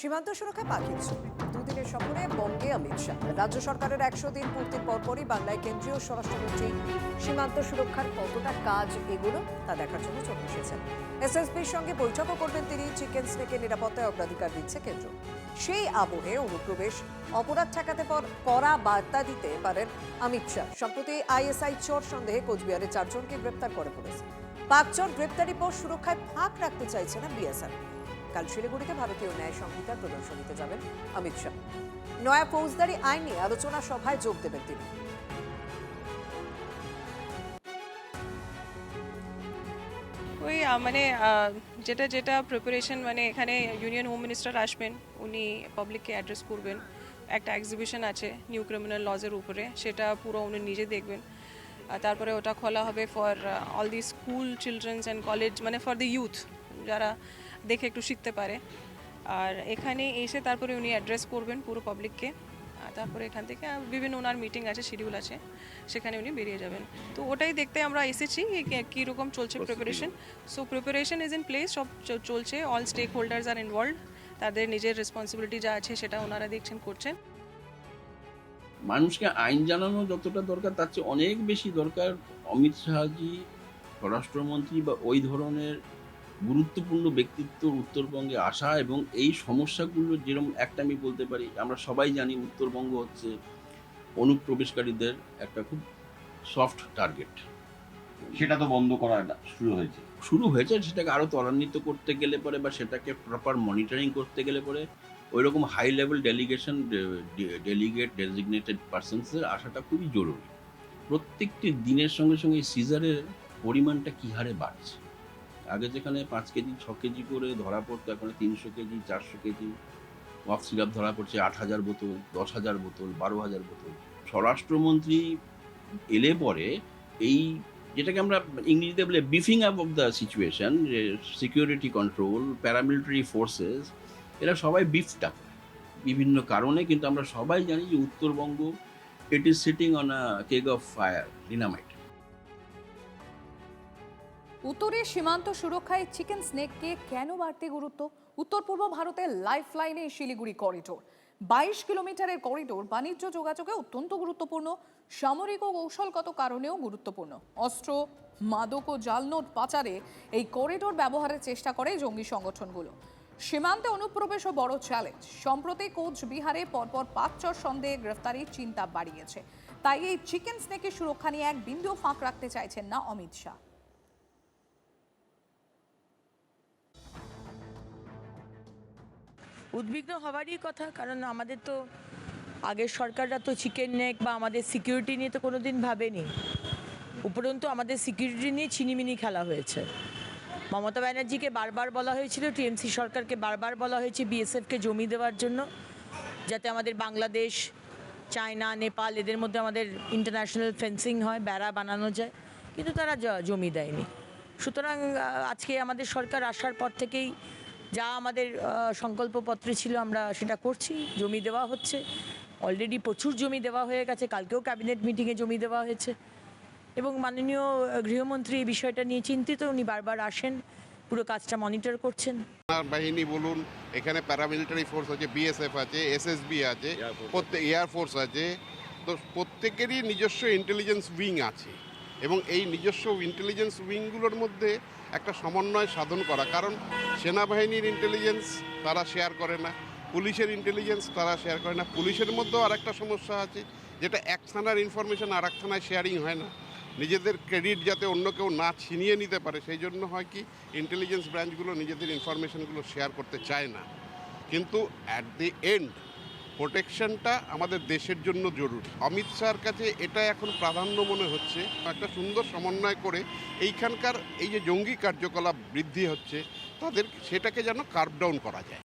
সীমান্ত সুরক্ষায় পাখির ঝুল। দুদিনের সফরে বঙ্গে অমিত শাহ। রাজ্য সরকারের 100 দিন পূর্তির পরপরই বাংলায় কেন্দ্রীয় স্বরাষ্ট্রমন্ত্রী সীমান্ত সুরক্ষার কতটা কাজ এগুলো তা দেখার জন্য চলে এসেছেন। এসএসবির সঙ্গে বৈঠকও করবেন তিনি। চিকেন স্নেকের নিরাপত্তায় অগ্রাধিকার দিচ্ছে কেন্দ্র। সেই আবহে অনুপ্রবেশ অপরাধ ঠেকাতে কড়া বার্তা দিতে পারেন অমিত শাহ। সম্প্রতি আইএসআই চোর সন্দেহে কোচবিহারে 4 জনকে গ্রেপ্তার করে পুলিশ। পাক চোর গ্রেপ্তারি পর সুরক্ষায় ফাঁক রাখতে চাইছে না বিএসএফ। কাল শিলিগুড়িতে ভারতীয় ন্যায় সংহিতার প্রদর্শনীতে যাবেন অমিত শাহ। নয়া ফৌজদারি আইন নিয়ে আলোচনা সভায় যোগ দেবেন তিনি। ওই মানে যেটা যেটা প্রিপারেশন, মানে এখানে ইউনিয়ন হোম মিনিস্টার আসবেন, উনি পাবলিককে অ্যাড্রেস করবেন। একটা এক্সিবিশন আছে নিউ ক্রিমিনাল লজের উপরে, সেটা পুরো উনি নিজে দেখবেন। তারপরে ওটা খোলা হবে for all the school children's and college, মানে ফর দ্য ইউথ, যারা দেখে একটু শিখতে পারে। আর এখানে এসে তারপরে উনি অ্যাড্রেস করবেন পুরো পাবলিককে। আর তারপরে এখান থেকে বিভিন্ন ওনার মিটিং আছে, শিডিউল আছে, সেখানে উনি বেরিয়ে যাবেন। তো ওটাই দেখতে আমরা এসেছি কীরকম চলছে preparation. So preparation is in place, সব চলছে। অল স্টেক হোল্ডার্স আর ইনভলভড, তাদের নিজের রেসপন্সিবিলিটি যা আছে সেটা ওনারা দেখছেন, করছেন। মানুষকে আইন জানানো যতটা দরকার তার চেয়ে অনেক বেশি দরকার অমিত শাহজি স্বরাষ্ট্রমন্ত্রী বা ওই ধরনের গুরুত্বপূর্ণ ব্যক্তিত্ব উত্তরবঙ্গে আসা এবং এই সমস্যাগুলো। যেরকম একটা আমি বলতে পারি, আমরা সবাই জানি উত্তরবঙ্গ হচ্ছে অনুপ্রবেশকারীদের একটা খুব সফট টার্গেট। সেটা তো বন্ধ করা শুরু হয়েছে। সেটাকে আরও ত্বরান্বিত করতে গেলে পরে বা সেটাকে প্রপার মনিটরিং করতে গেলে পরে ওই রকম হাই লেভেল ডেলিগেট ডেজিগনেটেড পার্সনসের আসাটা খুবই জরুরি। প্রত্যেকটি দিনের সঙ্গে সঙ্গে সিজারের পরিমাণটা কী হারে বাড়ছে। আগে যেখানে 5 কেজি 6 কেজি করে ধরা পড়তো, এখন 300 কেজি 400 কেজি ওয়াক সিরাপ ধরা পড়ছে। 8,000 বোতল, 10,000 বোতল, 12,000 বোতল। স্বরাষ্ট্রমন্ত্রী এলে পরে এই যেটাকে আমরা ইংরেজিতে বলে beefing up of the situation, security control, paramilitary forces, এরা সবাই বিফড আপ বিভিন্ন কারণে। কিন্তু আমরা সবাই জানি যে Uttarbanga it is sitting on a keg of fire, dynamite. উত্তরের সীমান্ত সুরক্ষায় চিকেন স্নেককে কেন বাড়তি গুরুত্ব? উত্তর পূর্ব ভারতের লাইফ লাইনে শিলিগুড়ি করিডোর, 22 কিলোমিটারের করিডোর বাণিজ্য যোগাযোগে অত্যন্ত গুরুত্বপূর্ণ। সামরিক ও কৌশলগত কারণেও গুরুত্বপূর্ণ। অস্ত্র, মাদক ও জাল নোট পাচারে এই করিডোর ব্যবহারের চেষ্টা করে জঙ্গি সংগঠনগুলো। সীমান্তে অনুপ্রবেশও বড় চ্যালেঞ্জ। সম্প্রতি কোচবিহারে পরপর 5 চোর সন্দেহে গ্রেফতারির চিন্তা বাড়িয়েছে। তাই এই চিকেন স্নেকের সুরক্ষা নিয়ে এক বিন্দু ফাঁক রাখতে চাইছেন না অমিত শাহ। উদ্বিগ্ন হওয়ারই কথা, কারণ আমাদের তো আগের সরকাররা তো চিকেন নেক বা আমাদের সিকিউরিটি নিয়ে তো কোনো দিন ভাবেনি। উপরন্তু আমাদের সিকিউরিটি নিয়ে ছিনিমিনি খেলা হয়েছে। মমতা ব্যানার্জিকে বারবার বলা হয়েছিল, টিএমসি সরকারকে বারবার বলা হয়েছে বিএসএফকে জমি দেওয়ার জন্য, যাতে আমাদের বাংলাদেশ, চায়না, নেপাল এদের মধ্যে আমাদের ইন্টারন্যাশনাল ফেন্সিং হয়, বেড়া বানানো যায়, কিন্তু তারা জমি দেয়নি। সুতরাং আজকে আমাদের সরকার আসার পর থেকেই যা আমাদের সংকল্পপত্রে ছিল আমরা সেটা করছি। জমি দেওয়া হচ্ছে, অলরেডি প্রচুর জমি দেওয়া হয়ে গেছে। কালকেও ক্যাবিনেট মিটিংয়ে জমি দেওয়া হয়েছে এবং মাননীয় গৃহমন্ত্রী এই বিষয়টা নিয়ে চিন্তিত। উনি বারবার আসেন, পুরো কাজটা মনিটর করছেন। বাহিনী বলুন, এখানে প্যারামিলিটারি ফোর্স আছে, বিএসএফ আছে, এসএসবি আছে, এয়ারফোর্স আছে। তো প্রত্যেকেরই নিজস্ব ইন্টেলিজেন্স উইং আছে এবং এই নিজস্ব ইন্টেলিজেন্স উইংগুলোর মধ্যে একটা সমন্বয় সাধন করা। কারণ সেনাবাহিনীর ইন্টেলিজেন্স তারা শেয়ার করে না, পুলিশের ইন্টেলিজেন্স তারা শেয়ার করে না। পুলিশের মধ্যেও আর একটা সমস্যা আছে, যেটা এক থানার ইনফরমেশন আর এক থানায় শেয়ারিং হয় না। নিজেদের ক্রেডিট যাতে অন্য কেউ না ছিনিয়ে নিতে পারে, সেই জন্য হয় কি ইন্টেলিজেন্স ব্রাঞ্চগুলো নিজেদের ইনফরমেশনগুলো শেয়ার করতে চায় না। কিন্তু অ্যাট দি এন্ড প্রোটেকশনটা আমাদের দেশের জন্য জরুরি। অমিত শাহর কাছে এটা এখন প্রাধান্য মনে হচ্ছে। একটা সুন্দর সমন্বয় করে এইখানকার এই যে জঙ্গি কার্যকলাপ বৃদ্ধি হচ্ছে, তাদের সেটাকে যেন কার্ভ ডাউন করা যায়।